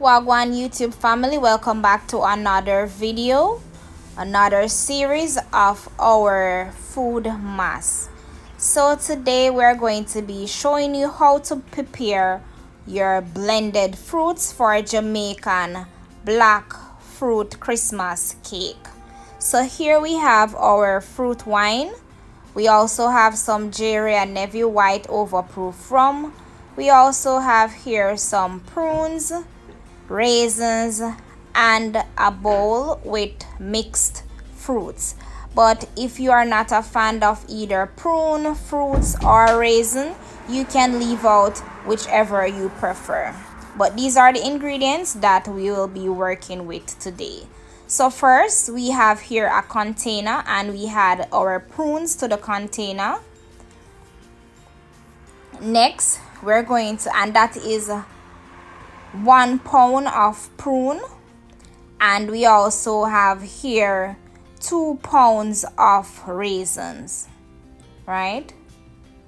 Wagwan YouTube family, welcome back to another video, another series of our Foodmas. So today we're going to be showing you how to prepare your blended fruits for Jamaican black fruit Christmas cake. So here we have our fruit wine. We also have some Jerry and Neville white overproof rum. We also have here some prunes, raisins, and a bowl with mixed fruits. But if you are not a fan of either prune, fruits, or raisin, you can leave out whichever you prefer. But these are the ingredients that we will be working with today. So first, we have here a container, and we add our prunes to the container. Next, we're going to, and that is 1 pound of prune, and we also have here 2 pounds of raisins, right?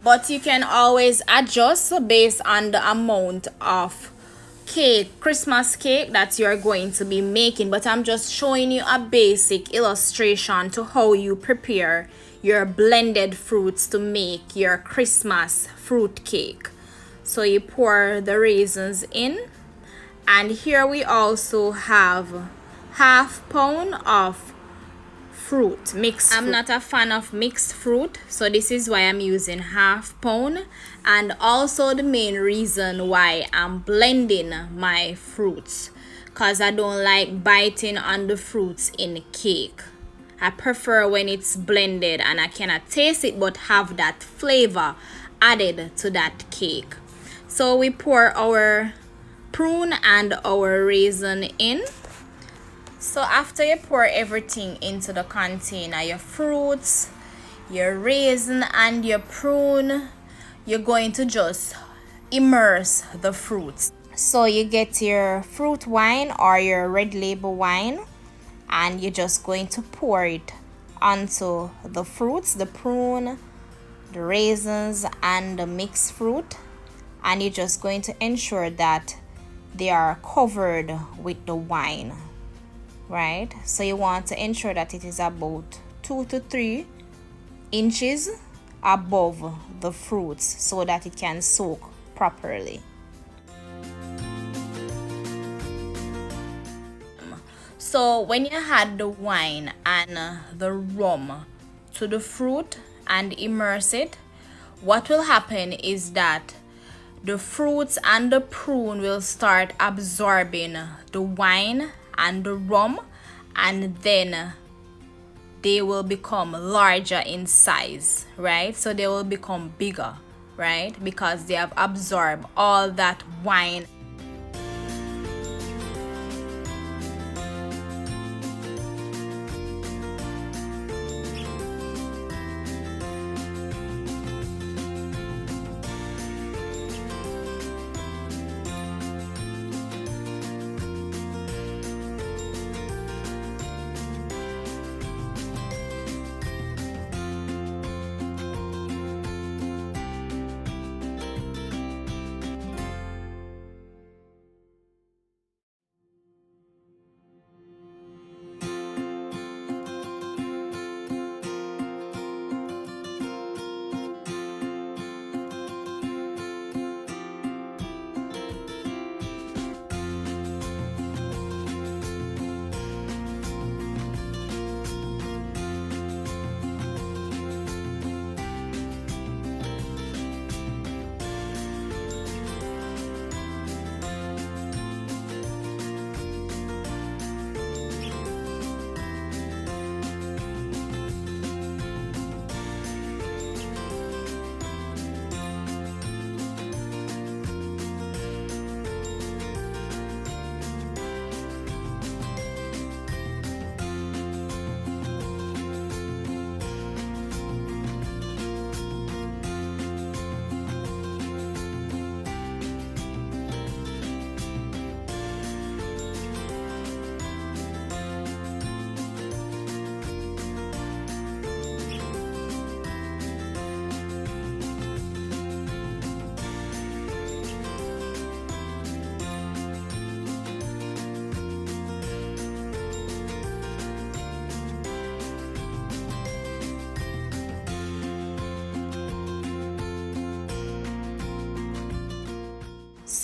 But you can always adjust based on the amount of Christmas cake that you're going to be making, but I'm just showing you a basic illustration to how you prepare your blended fruits to make your Christmas fruit cake. So you pour the raisins in, and here we also have 1/2 pound of fruit, mixed fruit. I'm not a fan of mixed fruit, so this is why I'm using 1/2 pound, and also the main reason why I'm blending my fruits, because I don't like biting on the fruits in cake. I prefer when it's blended and I cannot taste it but have that flavor added to that cake. So we pour our prune and our raisin in. So after you pour everything into the container, your fruits, your raisin, and your prune, you're going to just immerse the fruits. So you get your fruit wine or your red label wine, and you're just going to pour it onto the fruits, the prune, the raisins, and the mixed fruit, and you're just going to ensure that they are covered with the wine, right? So you want to ensure that it is about 2 to 3 inches above the fruits so that it can soak properly. So when you add the wine and the rum to the fruit and immerse it, what will happen is that the fruits and the prune will start absorbing the wine and the rum, and then they will become larger in size, right? So they will become bigger, right? Because they have absorbed all that wine.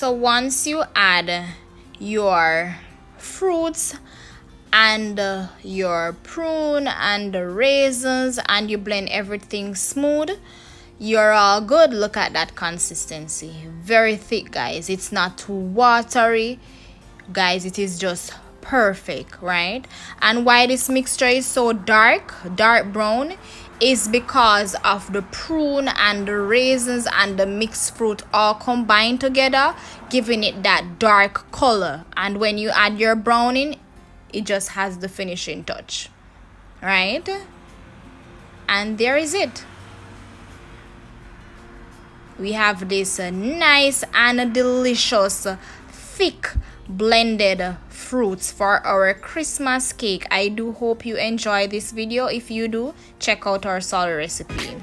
So once you add your fruits and your prune and the raisins and you blend everything smooth, you're all good. Look at that consistency, very thick, guys. It's not too watery, guys. It is just perfect, right? And why this mixture is so dark brown is because of the prune and the raisins and the mixed fruit all combined together, giving it that dark color. And when you add your browning, it just has the finishing touch, right? And there is it. We have this nice and delicious thick blended fruits for our Christmas cake. I do hope you enjoy this video. If you do, check out our salt recipe.